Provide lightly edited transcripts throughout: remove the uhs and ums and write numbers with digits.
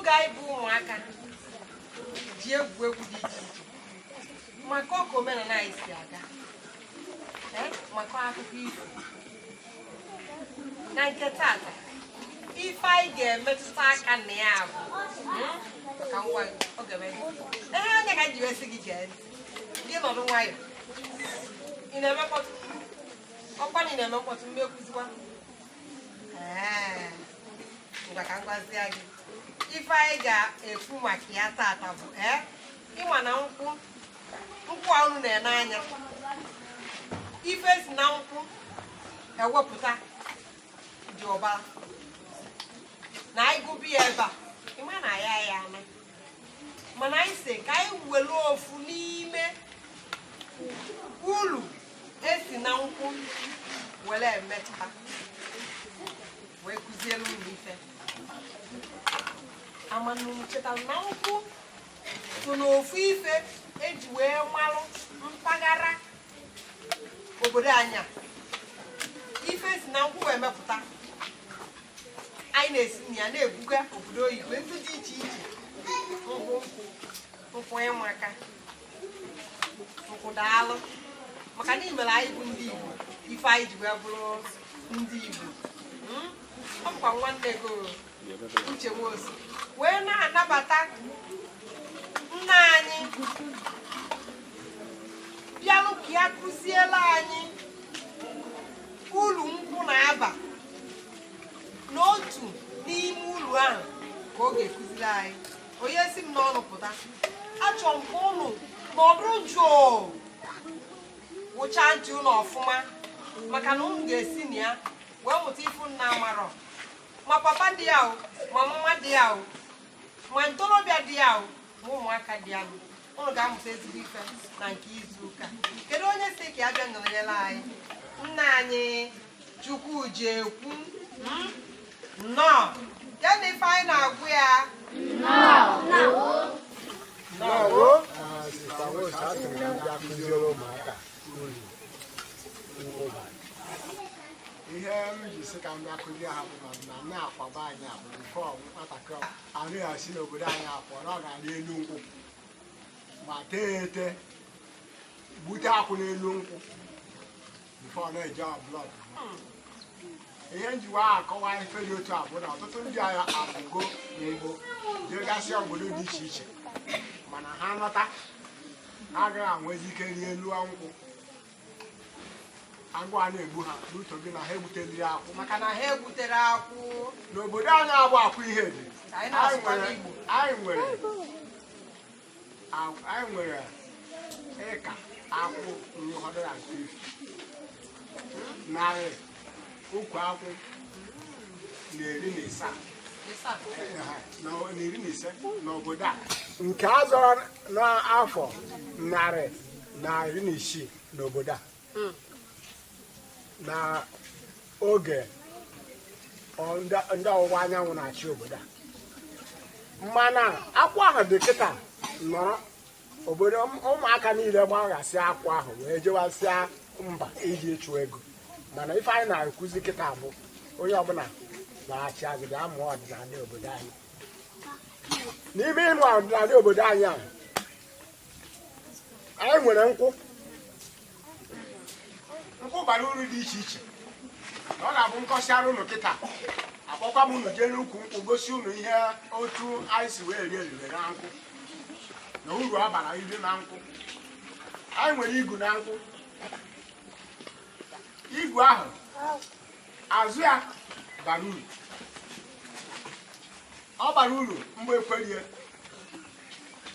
guy boom aka. Ji egwu egwu dị iche iche. Maka ọkụ omenala isi aga. Maka akụkọ ifo. Na nke tata, ife anyị ga-emetụta aka na ya bụ maka ngwa oge mere. Anya ka ji wesi gị gee ntị. Gị nọdụ nwayọ. Ị na-eme mkpọtụ. Ọkwa na ị na-eme mkpọtụ mmekuzikwa. Ngwa ka ngwazia gị. Ife anyị ga-ekwu maka ya tata bụ ịma na nkwụ a unu na-ene anya. Ife si na nkwụ ewepụta dị ọbara. Na anyị gụbi ya ebe a, ịma na ya ana. Mana anyị sị ka anyị were ofu n'ime ulu esi na nkwụ were emetụta wee kụziere unu ife. Amanu cheta na nkwụ so n'ofu ife eji wee malụ mpaghara obodo anya. Ife si na nkwụ wee mepụta. Anyị na-esi na ya na-ebuga obodo oyibo ndị dị iche iche. Nkwụ ịmaka. Nkwụ daalụ. Maka na imere anyị bụ ndị Igbo. Ife anyị ji wee bụrụ ndị Igbo. Ọ bụkwa nwanne go Uche Nwosu wee na-anabata nna anyị bịalụ ka ya kụziela anyị ulu nkwụ na-aba n'otu n'ime ulu ahụ ka ọ ga-ekụziri anyị. Onye si m n'ọnụ pụta, achọrọ m ka ụnụ nọdụ jụụ wụchaa ntị ụnụ ọfụma maka na ụnụ ga-esi na ya wee mụta ifu nna amarọ. Ma papa dị ya o, ma mama dị ya o, ma ntorobịa dị ya o, ma ụmụaka dị ya. Ụnụ ga-amụta ezigbo ife na nke izu ụka. Kedu onye si ka ya bịa nọnyere anyị? Nna anyị Chukwujekwu. Nnọọ. Ya na ife anyị na-agwụ ya. Ihe m ji sị ka ndị akụzi ha bụ na na-akwaba anyị abụ nke nwatakịrị anụ ya si n'obodo anyị apụọ na ọ ga n'elu nkwụ ma tee ete gbute akwụ n'elu nkwụ bifo ọ na-eje blọd. Ihe njiwa akọwa ife dị otu abụ na ọtụtụ ndị agha abụgo n'Igbo jegasị obodo dị iche iche mana ha nọta ha agaghị anwezi ike rie elu nkwụ. Agụ a na-egbu ha n'uto gị na ha egbuteliri akwụ maka na ha egbutere akwụ. N'obodo anyị abụ akwụ ihe dị. Anyị nwere ịka akwụ ruru 150 narị ukwu akwụ na 15 n'obodo a nke a zọrọ n'afọ narị na 16 n'obodo a na oge ndị ọwụwa anyanwụ na-achị obodo a. Mana akwụ ahụ dị kịta nọrọ obodo ụmụaka niile gbaghasị akwụ ahụ wee jewasịa mba iji ịchụ ego. Mana ife anyị na-ekụzi kịta bụ onye ọbụla na-achị agịdị amụọ ọdịnala obodo anyị. N'ime ịmụ ọdịnala obodo anyị ahụ anyị nwere nkwụ. Nkwụ bara uru dị iche iche. Ọ na-abụ nkọsiara ụnụ kịta akpọkwa m ụnụ jee n'ukwu nkwụ gosi ụnụ ihe otu anyị si wee rie eriri na nkwụ na uru ọ bara iri na nkwụ. Anyị nwere igu na nkwụ. Igu ahụ azụ ya bara uru. Ọ bara uru mgbe ekwerie.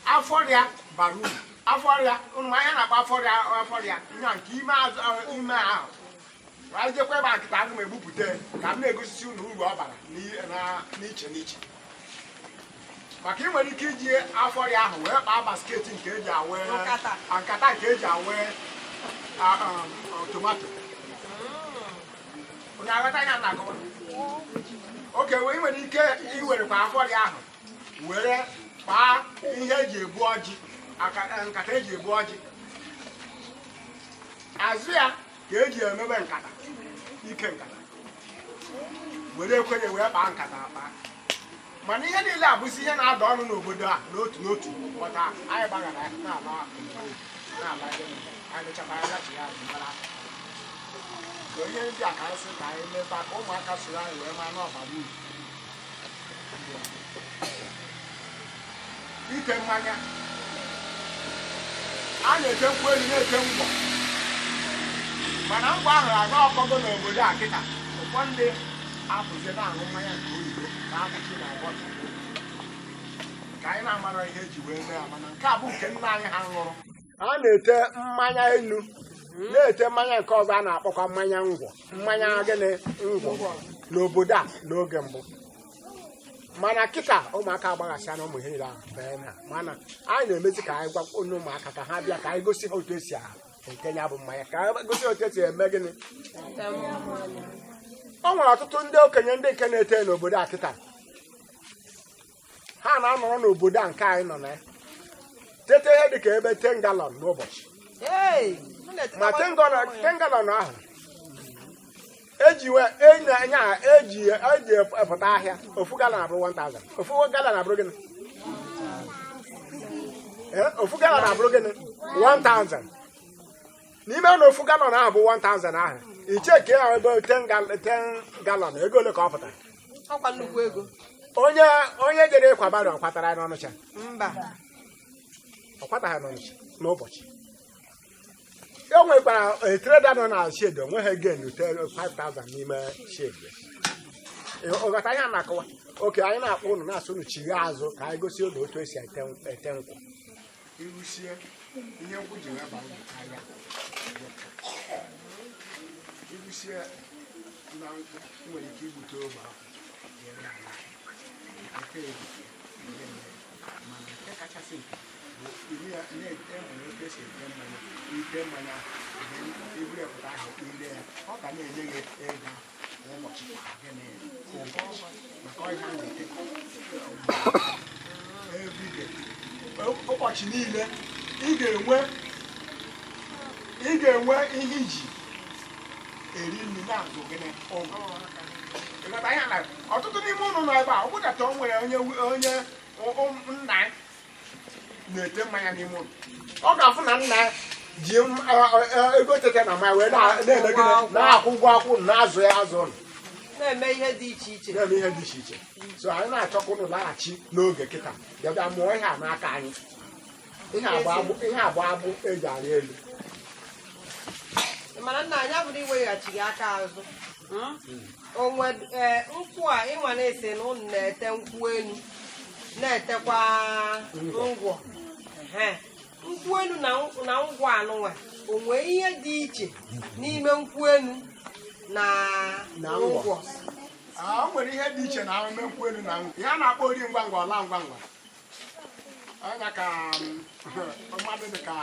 Afọ ya bara uru. Afọ ya ụnụ anya na-akpa afọ ya nya nke ime ahụ. Anyị jekwa ebe a nkịta agụ m egbupụta ka m na-egosisi ụnụ uru ọ bara n'iche n'iche. Maka ị nwere ike iji afọ ya ahụ wee kpaa basketi nke eji awe nkata nke eji awe tomato. Onye aghọta ya na-akọwa. Oke wee nwere ike iwerekwa afọ ya ahụ were kpaa ihe eji ebu ọjị nkata eji ebu ọjị. Azụ ya ka eji emebe nkata ike nkata were ekwenye wee kpaa nkata akpa. mana ihe niile a bụzi ihe na-ada ọnụ n'obodo a n'otu n'otu maka anyị gbagara n'ala anyị chekwa ya gachi ya bara onye ndị a ka nsị ka anyị mebe ka ụmụaka soro anyị wee maa n'ọbara uru ite mmanya a na-ete nkwụ elu na-ete ngwọ mana ngwọ ahụ aga ọkọgo n'obodo a kịta ụfọdụ apụzie na-aṅụ mmanya nke oyibo na akwụchi na bọtụ ka anyị na-amara ihe eji wee mee ya mana nke a bụ nke nna anyị ha ṅụrụ a na-ete mmanya elu na-ete mmanya nke ọzọ a na-akpọkwa mmanya ngwọ mmanya gịnị ngwọ n'obodo a n'oge mbụ mana kịta ụmụaka agbaghasịa na ụmụ ihe niile ahụ bee na mana anyị na-emezi ka anyị gwa onye ụmụaka ka ha bịa ka anyị gosi ha otu esi nke ya bụ mmanya ka anyị gosi otu esi eme gịnị o nwere ọtụtụ ndị okenye ndị nke na-ete n'obodo a kịta ha na-anọrọ n'obodo a nke anyị nọ na ya tete ihe dị ka ebe 10 galọn n'ụbọchị ma 10 galọn ahụ eji epụta ahịa ofu galọn abụrụ 1000 ofu galọn abụrụ gịnị ofu galọn abụrụ gịnị 1000 n'ime na ofu galọn ahụ bụ 1000 ahụ icheke ya ebe 10 galọn ego ole ka ọ pụtara ọkwa nnukwu ego onye jere ịkwa baro ọkwatara ya n'Ọnịcha mba ọ kwataghị n'Ọnịcha n'ụbọchị e nwekwara treda nọ na shedi onweghị gen 5000 n'ime shedi ọghọta ihe a na-akọwa oke anyị na-akpọ ụnụ na-asụ unu chigha azụ ka anyị gosi ụlọ otu esi ete nkwụ irusie ihe nkwụ ji wee baa karịa irusie na nkwụ nwere ike igbute ogbe ahụ mana nke kachasị nke na-ete mmanya ite mmanya iburu epụta ahụ ire ya ọ ga na-enye gị ego ụbọchị maka ọhịa na-ete ụbọchị niile ị ga-enwe ihe iji eri nri na-azụ gịnị ụgwọ ọtụtụ n'ime ụlọ nọ ebe a ọ bụdata o nwere onye nna na-ete mmanya n'ime ụlọ ọ ga-afụ na nna ji ego tete na mmanya wee na-eme gịnị na-akwụ ụgwọ akwụ na-azụ ya azụ ụlọ na-eme ihe dị iche iche so anyị na-achọkwa ụnụ laghachi n'oge kịta bịa mụọ ihe a n'aka anyị ihe agba agbụ eji arị elu mana nna anyị abụrụ iweghachi gị aka azụ onwe nkwụ a ịnwa na-ese na ụnụ na-ete nkwụ elu na-etekwa ngwọ nkwụ elu na ngwọ anụnwa onwe ihe dị iche n'ime nkwụ elu na ngwọ o nwere ihe dị iche na ime nkwụ elu na ngwọ ihe a na-akpọ ori ngwa ngwa ọla ngwa ngwa anya ka mmadụ dị ka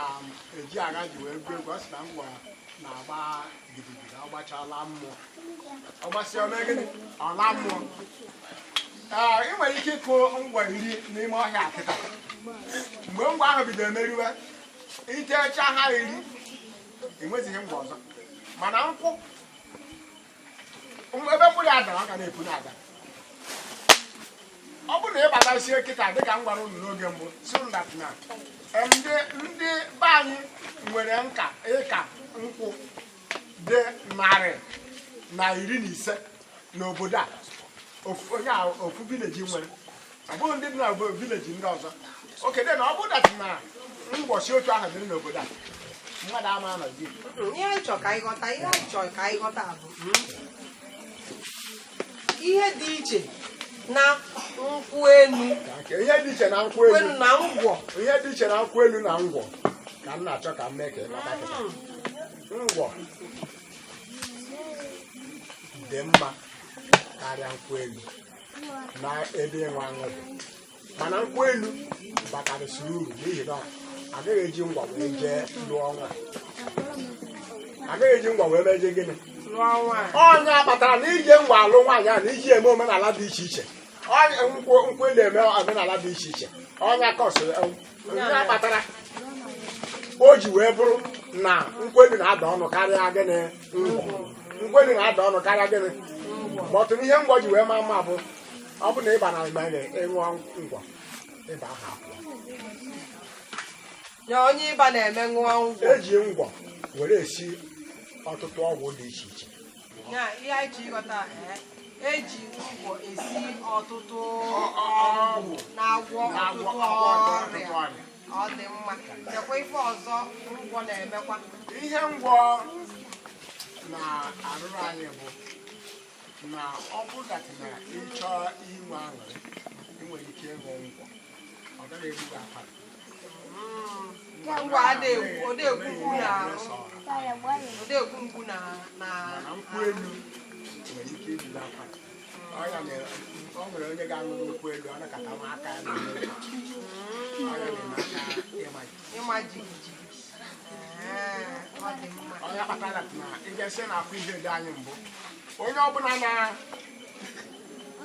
eji agha ji wee gụọ egwu ọ sị na ngwa na-agba gidigidi ọgbachala mmụọ ọgbasịa gịnị ọla mmụọ ị nwere ike ịkụ ngwa iri n'ime ọhịa kịta mgbe ngwa ahụ bidoro emeriwe itecha ha iri enwezighị ngwa ọzọ mana nkwụ ebe mkpụrụ ya dara ọ ga na-epu na-aga ọ bụrụ na ịbatasie kịta dịka m gwara unu n'oge mbụ si na ndị be anyị nwere nka ịka nkwụ dị 115 n'obodo a onye ofu vileji nwere ọ bụghị ndị dị na vileji ndị ọzọ okede na ọ bụrụ na ngwọchi otu ahụ dịrị n'obodo a mmadụ ama nọzi ihe anyị chọrọ ka anyị ghọta bụ ihe dị iche na nkwụ elu ihe dị iche na nkwụ elu na ngwọ ihe dị iche na nkwụ elu na ngwọ ka m na-achọ ka m mee ka ịmata ngwọ dị mma karịa nkwụ elu na ebe ịnwe aṅụ dị mana nkwụ elu bakarịsịrị uru n'ihi na agaghị eji ngwa wee jee lụọ nwa agaghị eji ngwa wee meje gịnị onye kpatara na ije ngwa alụ nwaanyị a na iji eme omenala dị iche iche nkwụ elu eme omenala dị iche iche onye kọsịrị onye kpatara o ji wee bụrụ na nkwụ elu na-ada ọnụ karịa gịnị nkwụ elu na-ada ọnụ karịa gịnị ma ọtụrụ ihe ngwọ ji wee maa mma bụ ọ bụ na ịba na mmanya ịṅụọ ngwọ ịba ahụ apụọ. Ya onye ịba na-eme ṅụọ ngwọ. Eji ngwọ were esi ọtụtụ ọgwụ dị iche iche. Ya ihe anyị ji ịghọta eji ngwọ esi ọtụtụ ọgwụ na-agwọ ọtụtụ ọrịa. Ọ dị mma. Nekwa ife ọzọ ngwọ na-emekwa. Ihe ngwọ na-arụrụ anyị bụ na ọ bụrụ na ịchọọ inwe aṅụrị enwere ike ịṅụ ngwọ ọ gaghị egbu akwara. Ngwọ odekwu mgbu na nkwụ elu nwere ike igbu akwara. Ọ nwere onye ga-aṅụ nkwụ elu ọ nakọta nwa aka ya n'elu ịma jigijigi. Onye kpatara na ịga-esi na afọ ihe dị anyị mbụ onye ọbụla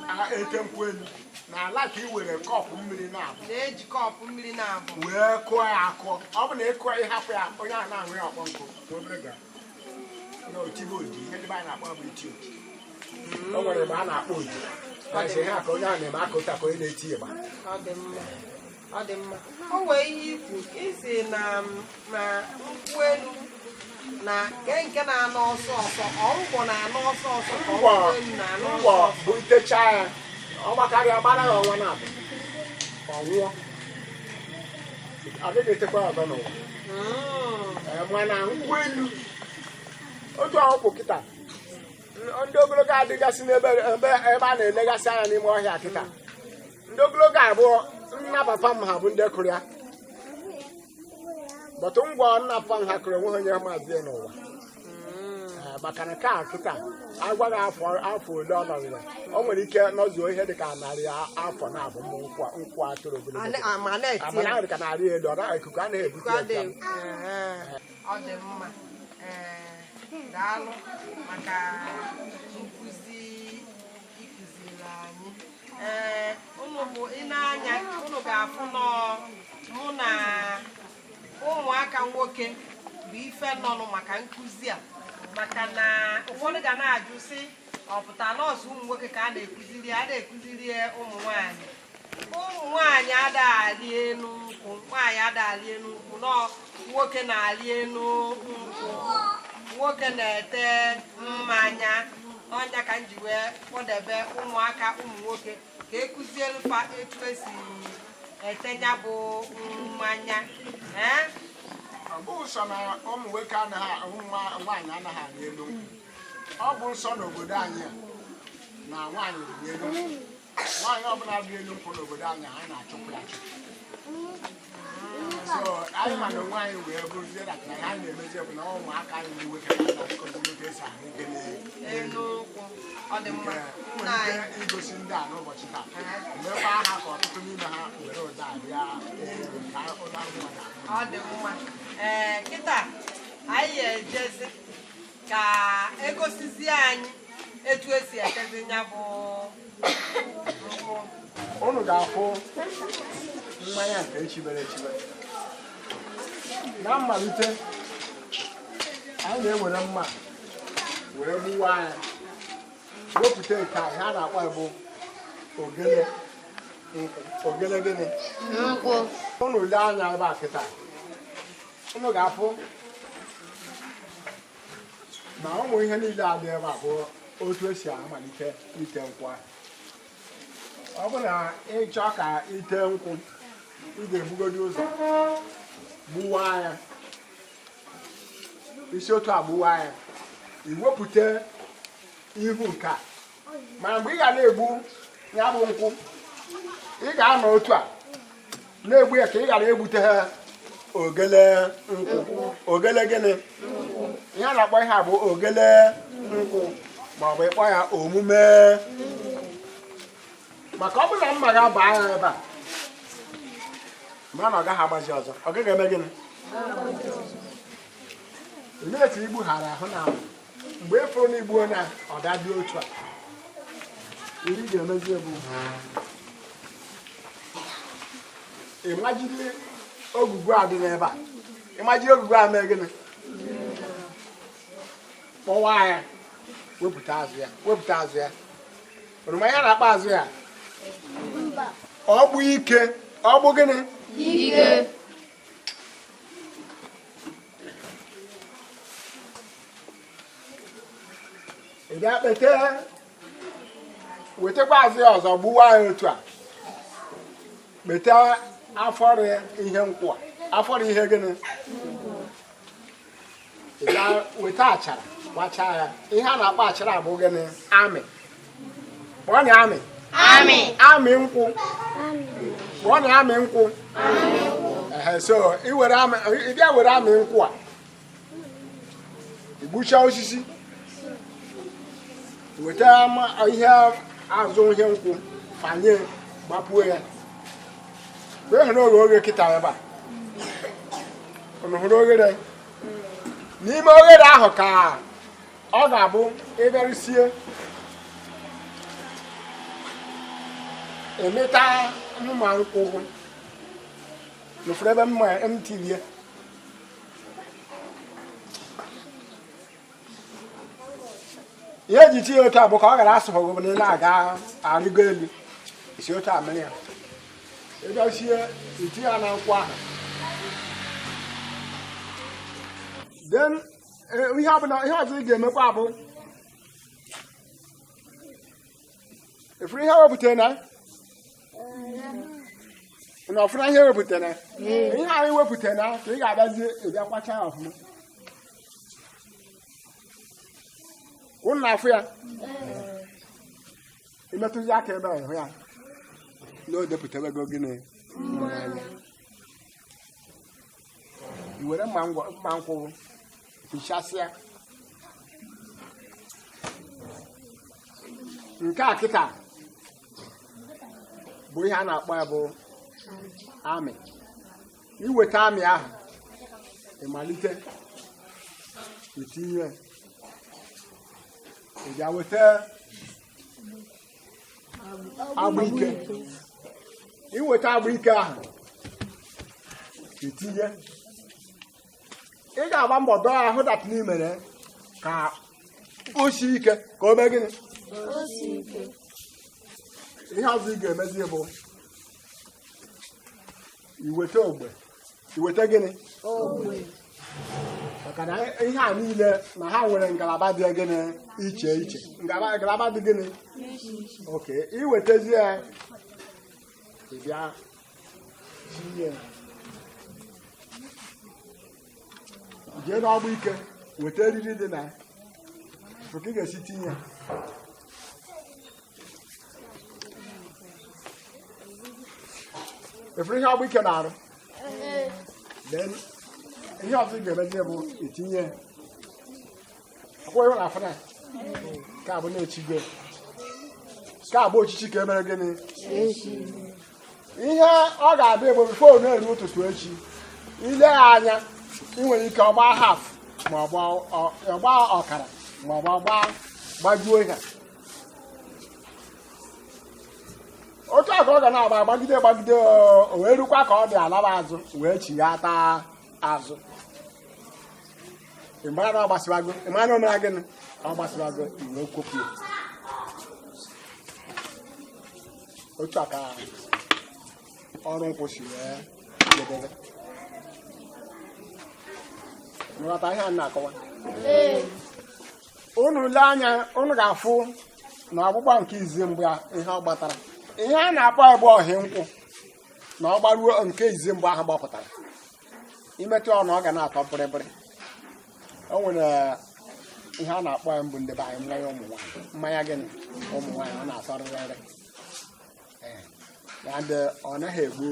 na-ete nkwụ elu na-ala ka ị were kọpụ mmiri na-abụ na-eji kọpụ mmiri na-abụ wee kụọ ya akụọ. Ọ bụ na ịkụọ ihe hapụ ya onye a na-aṅụ ya ọkpọ nkụ n'obere gara na otibe oji ihe ndị anyị na-akpọ bụ iti oji. O nwere mgbe a na-akpọ oji esi ha ka onye a na-eme aka ụta ka onye na-eti ịgba. Ọ dị mma. O nwee ihe ikwu isi na nkwụ elu na nke na-anọ ọsọ ọsọ ngwọ na-anọ ọsọ ọsọ ka nkwụ elu na-anọ ọsọ ọsọ. Bụ itecha ya ọ gbakarịa gbara ya ọnwa na-abụ ọ nwụọ ọ dịghị etekwa ọzọ n'ụwa. Mana nkwụ elu otu ọkwụ kịta ndị ogologo adịgasị n'ebe a na-elegasị anya n'ime ọhịa kịta. Ndị ogologo abụọ nna papa m ha bụ ndị kụrụ ya bọtụ ngwọ nna papa m ha kụrụ onwe ha onye maazị ya n'ụwa maka na ka kịta agwaghị afọ ole ọ nọrịrị o nwere ike nọzuo ihe dịka narị afọ na-abụ nkwụ atụrụ ogologo amana dị ka narị elu ọ naghị ikuku anaghị ebute ya. Ọ dị mma. Daalụ maka nkụzi ịkụziri anyị. Unu bụ ị na-anya unu ga-afụ nọ mụ na ụmụaka nwoke bụ ife nọnụ maka nkụzi a maka na ụfọdụ ga na-ajụ sị ọ pụta nọọsụ ụmụ nwoke ka a na-ekụziri ụmụ nwaanyị. Ụmụ nwaanyị adagharị elu nkwụ nwaanyị adagharị elu nkwụ nọ nwoke na-arị elu nkwụ nwoke na-ete mmanya. Ọnya ka m ji wee kpọdebe ụmụaka ụmụ nwoke ka ekụziere fa etu esi etenya bụ mmanya. Ọ bụ nsọ na ụmụ nwoke nwaanyị anaghị arị elu nkwụ. Ọ bụ nsọ n'obodo anyị na nwaanyị riri elu nkwụ. Nwaanyị ọbụla riri elu nkwụ n'obodo anyị anyị na-achụpụ ya achụpụ. So anyị ma na onwe anyị wee bụrụzie na ha na-emezi bụ na ụmụaka anyị ndị nwoke na-akụzi nwoke esi ahụ ike elu nkwụ. Ọ dị mma. Nwere ike igosi ndị a n'ụbọchị taa mmekwa aha ka ọtụtụ n'ime ha were ụda abịa ka ụlọ mmadụ. Ọ dị mma. Kịta anyị ejezi ka egosizie anyị etu esi etezi ya bụ nkwụ. Unu ga-afụ mmanya nke echibere echibe. Na mmalite anyị na-ewere mma were gbuwa anya wepụta nke anyị ha na-akpọ bụ ogele gịnị nkwụ. Unu lee anya ebe a kịta unu ga-afụ na ụmụ ihe niile adị ebe a bụ otu esi amalite ite nkwụ ahụ. Ọ bụ na ịchọ ka ite nkwụ ị ga-ebugodi ụzọ gbuwa ya isi otu a gbuwa ya iwepụta ihu nke a mana mgbe ị ga na-egbu ya bụ nkwụ ị ga-anọ otu a na-egbu ya ka ị ghara egbute ha ogele nkwụ. Ogele gịnị ihe a na-akpọ ihe a bụ ogele nkwụ maọbụ ịkpọ ya omume. Maka ọ bụrụ na mma ga-aba ya ebe a mara na ọ gaghị agbazi ọzọ ọ gaghị eme gịnị etu igbu ghara ahụ na mgbe efuru na igbu onye ọ ga-adị otu a iri ga-emezi ebu ịmajiri ogugu a dị n'ebe a ịmajiri ogugu a mee gịnị kpọwa ya wepụta azụ ya oroma ya na-akpa azụ ya ọgbụ ike ọgbụ gịnị ike ịbịa kpete wetakwa azụ ya ọzọ gbuwa ya otu a kpete afọrọ ihe nkwụ afọrọ ihe gịnị ịbịa weta achara gbachaa ya ihe a na-akpọ achara bụ gịnị amị kpọọ na amị amị nkwụ kpọọ na amị nkwụ so ịbịa were amị nkwụ a igbucha osisi weta ihe azụ ihe nkwụ fanye gbapuo ya mgbe hụrụ oge kịta ebe a hụrụ oghere n'ime oghere ahụ ka ọ ga-abụ ịbịarụsie emeta mma nkwụ n'ụfọdụ ebe mma mtirie ihe eji tinye otu a bụ ka ọ gara asụ ọgụgụ na na-aga arịgo elu isi otu a mere ya ịbịasie itinye ya na nkwụ ahụ then ihe ọzọ ị ga-emekwa bụ efere ihe wepụtara na ọfụna ihe wepụtara ihe anyị wepụtara na ka ị ga-abịazi ịbịa kwacha ya ọfụma ụnụ na-afụ ya imetụzi aka ebe ahụ ya na o depụtabego gịnị n'anya i were mma nkwụ hichasịa nke a kịta bụ ihe a na-akpọ ya bụ amị iweta amị ahụ ịmalite itinye ị bịa weta agbụ ike iweta agbụ ike ahụ itinye ị ga-agba mbọ dọọ ahụ dapụ n'imere ka o sie ike ka o mee gịnị ihe ọzọ ị ga-emezi bụ iweta ogbe iweta gịnị maka na ihe a niile na ha nwere ngalaba dị gịnị iche iche ngalaba dị gịnị oke iwetezi ya ịbịa tinye jee n'ọgbụ ike weta eriri dị na ka ị ga-esi tinye efere ihe ọgbụ ike na-arụ then ihe ọzọ ị ga-emezi bụ itinye akwụkwọ ịhụ na afọ ka abụ na-echigo ka abụ ochichi ka emere gịnị ihe ọ ga-abịa bụ bifo na-eru ụtụtụ echi ile ya anya ị nwere ike ọgba haf ma ọgba ọkara ma ọ gbajuo ihe otu a ka ọ ga na-agba gbagide o wee rukwa ka ọ dị alaba azụ wee chighata azụ ịmara na ọ gbasiwago ịmara na o mere gịnị ọ gbasiwago iwe kwopụ otu a ka ọrụ nkwụsị wee jedebe nghọta ihe a na-akọwa unu lee anya unu ga-afụ na ọgbụgba nke izi mbụ ya ihe ọ gbatara ihe a na-akpọ egbe ọhị nkwụ na ọ gbaruo nke izi mbụ ahụ gbapụtara imetụ ọnụ ọ ga na-atọ bịrịbịrị o nwere ihe a na-akpọ ya mbụ ndebe anyị mmanya ụmụ nwaanyị mmanya gịnị ụmụ nwaanyị ọ na-asọrịrị ya dị ọ naghị egbu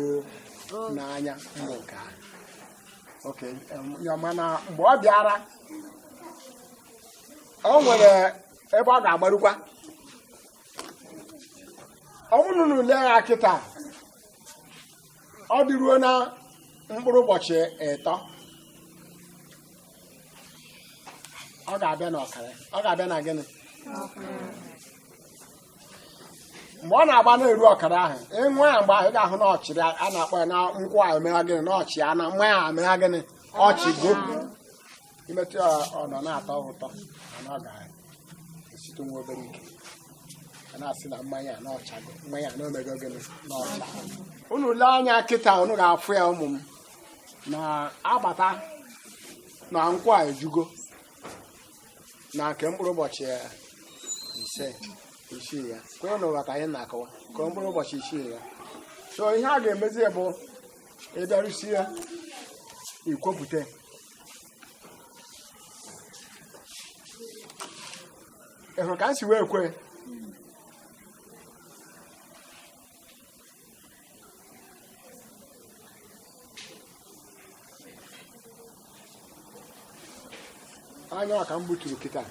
n'anya mbụ nke ahụ oke mana mgbe ọ bịara o nwere ebe ọ ga-agbarukwa ọ bụrụ na ule ya kịta ọ dịruo na mkpụrụ ụbọchị 3 ọ ga-abịa n'ọkara ọ ga-abịa na gịnị mgbe ọ na-agba na-eru ọkara ahụ ịnwa ya mgbe ahụ ị ga-ahụ na ọchịrị a na-akpọ ya na nkwụ ahụ emegha gịnị na ọchị ya na nwa ya emegha gịnị ọchị go imetụ ya ọ nọ na-atọ ụtọ mana ọ ga-esite nwa obere ike na-asị na mmanya n'ọchago mmanya na omego gịnị n'ọcha unu lee anya kịta unu ga-afụ ya ụmụ m na agbata na nkwụ a ejugo na nke mkpụrụ ụbọchị 6 ya kwenye na ụbata anyị na-akọwa ka mkpụrụ ụbọchị 6 ya so ihe a ga-emezi bụ ịbịarụsi ya ikwopụta ịhụrụ ka m si wee kwe anya ọka m buturu kịta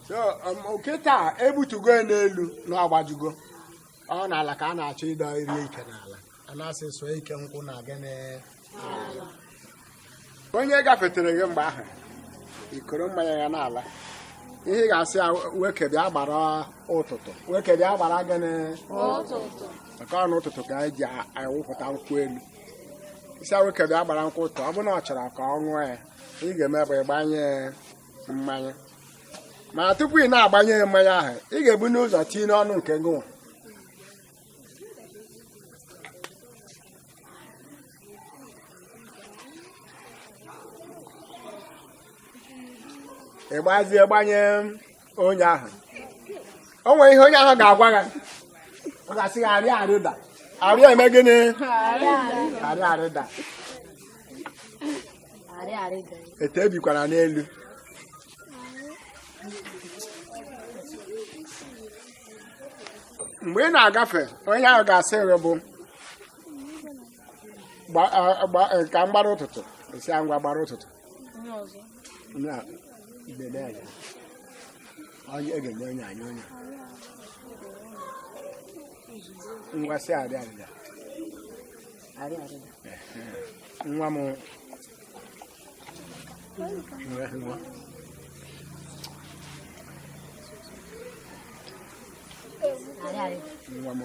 so kịta ebutugo n'elu n'ọgbajugo ọ n'ala ka a na-achọ ịdọ iri ike n'ala a na-asị so ike nkwụ na gịnị onye gafetere gị mgbe ahụ ikoro mmanya ya n'ala ihe ị ga-asị ya nwoke bịa gbara ụtụtụ nwoke bịa gbara gịnị maka ọnụ ụtụtụ ka anyị ji awụpụta nkwụ elu isi nwoke bịa gbara nkwụ ụtụ ọ bụrụ na ọ chọrọ ka ọ ṅụọ ya ị ga-eme bụ ịgbanye mmanya ma tupu ị na-agbanye mmanya ahụ ị ga-ebu n'ụzọ tinye n'ọnụ nke gị nwa ịgbazie gbanye onye ahụ o nwere ihe onye ahụ ga-agwa gị ọ ga-asị gị arịa arịda arịa eme gịnị arịa arịda ete ebikwara n'elu mgbe ị na-agafe onye ahụ ga-asị gị bụ ka m gbara ụtụtụ esi ngwa gbara ụtụtụ onye ga-enye onye anyị onye ngwasị arịa arịa nwa m nwa m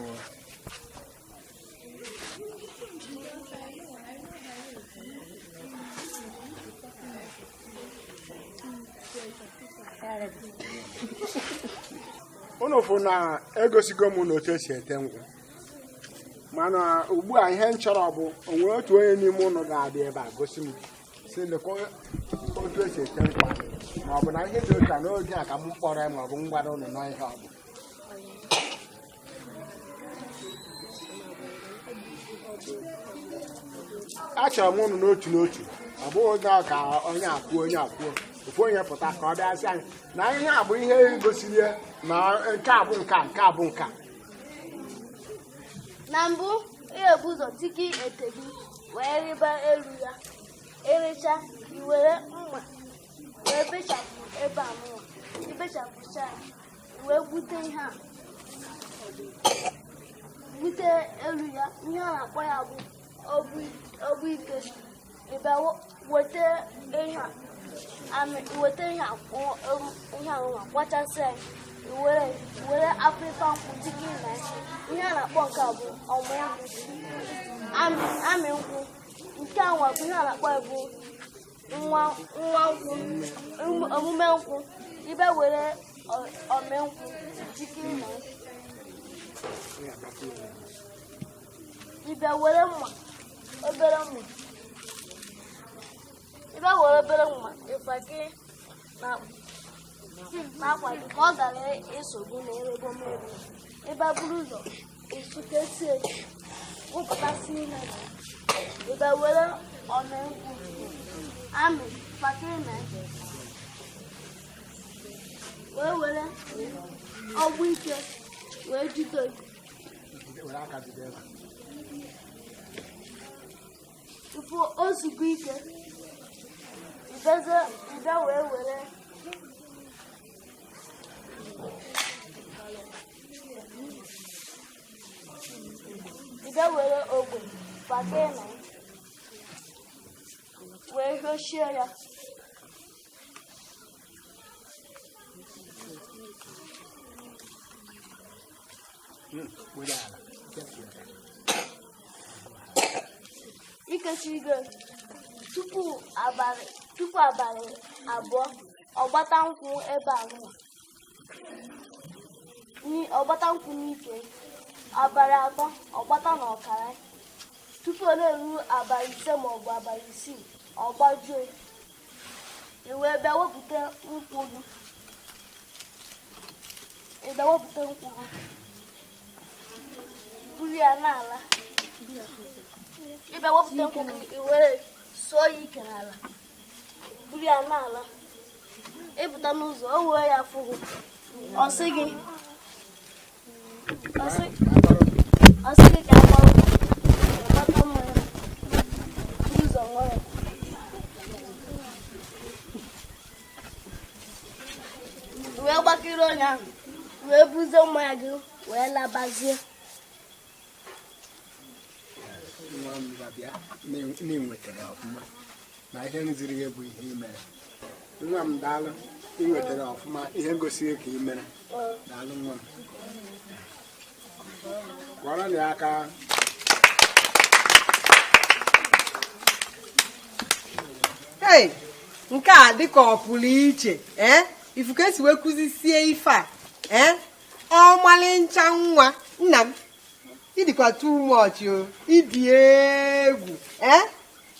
unu fụ na egosigo m n'otu esi ete nkwụ mana ugbu a ihe m chọrọ bụ onwe otu onye n'ime ụnụ ga-abịa ebe a gosi m si lekwa otu esi ete nkwụ ma ọ bụ na ihe dị otu a n'oge a ka m kpọrọ ya ma ọ bụ mgbada ụnụ nọ ihe ọ bụ achọrọ m ụnụ n'otu n'otu ọ bụghị oge a ka onye akwuo ofu onye pụta ka ọ bịazi anyị na ihe a bụ ihe gosiri na nke a bụ nke a bụ nke a na mbụ ga-ebu ụzọ tiki ete gị wee rịba elu ya ericha iwere mma wee bechapụ ebe a mụọ ibechapụcha wee gbute ihe a gbute elu ya ihe a na-akpọ ya bụ ọbụ ike ịbịa weta ihe a kwachasị ya were afrịka nkwụ tiki na ihe a na-akpọ nke a bụ amị nkwụ nke a nwa bụ ihe a na-akpọ ya bụ nwa nkwụ omume nkwụ ibe were ome nkwụ tiki na ibe were mma obere mma ibe were obere mma ịfaki n'akwa gị ka ọ gara esogbu na erebo mmiri ebe buru ụzọ esukesi wụpụtasị ihe ebe were ọmenkwụ amị fakiri na wee were ọgbụ ike wee jide tupu ozugbo ike ibe wee were were ogwe fakee na wee hiochie ya ikechigo tupu abalị abụọ ọgbata nkwụ ebe a ọgbata nkwụ n'ike abalị 3 ọgbata na ọkara tupu ọ na-eru abalị 5 maọbụ abalị 6 ọ gbajuo i wee bịa wepụta nkwụ gị buru ya n'ala ịbịa wepụta nkwụ gị i were sụọ ya ike n'ala buru ya n'ala ịpụta n'ụzọ o wee ya fụrụ ọ sị gị ka agbarụ ọgbata mmanya n'ụzọ nwere wee gbakere onye ahụ wee buzie mmanya gị wee labazie nwa m bịa na-enwetara ọfụma na ihe nziri ihe bụ ihe imere nwa m daalụ inwetara ọfụma ihe gosiri ka ị mere daalụ nwa m gwara na ya aka Hey, nke a dịka ọ pụrụ iche ifuku esi wee kụzisie ife a ọmalịncha nwa nna m ịdịkwa too much o ịdị egwu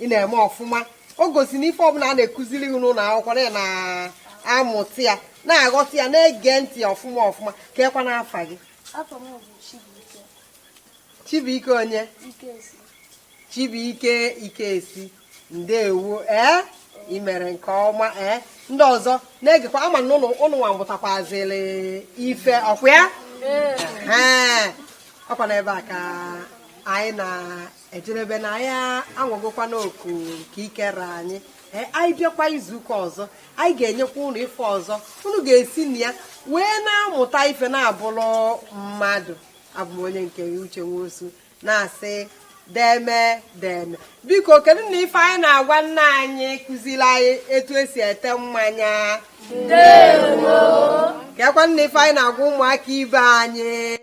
ị na-eme ọfụma o gosi na ife ọbụla a na-ekụziri unu na akwụkwọ na na-amụta ya na-aghọta ya na-ege ntị ọfụma ka ekwa n'afa gị Chibuike onye Chibuike Ikesi ndewo ị mere nke ọma ndị ọzọ na-egekwa ama na ụnụ nwa mụtakwazịrị ife ọkwa ya ọkwa n'ebe a ka anyị na-ejedebe na anyị anwagokwa n'oku ka ikere anyị anyị bịakwa izuụka ọzọ anyị ga-enyekwa ụnụ ife ọzọ unu ga-esi na ya wee na-amụta ife na-abụrụ mmadụ abụ onye nke Uche Nwosu na-asị deme biko kedu na ife anyị na-agwa nna anyị kụziri anyị etu esi ete mmanya kekwa na ife anyị na-agwa ụmụaka ibe anyị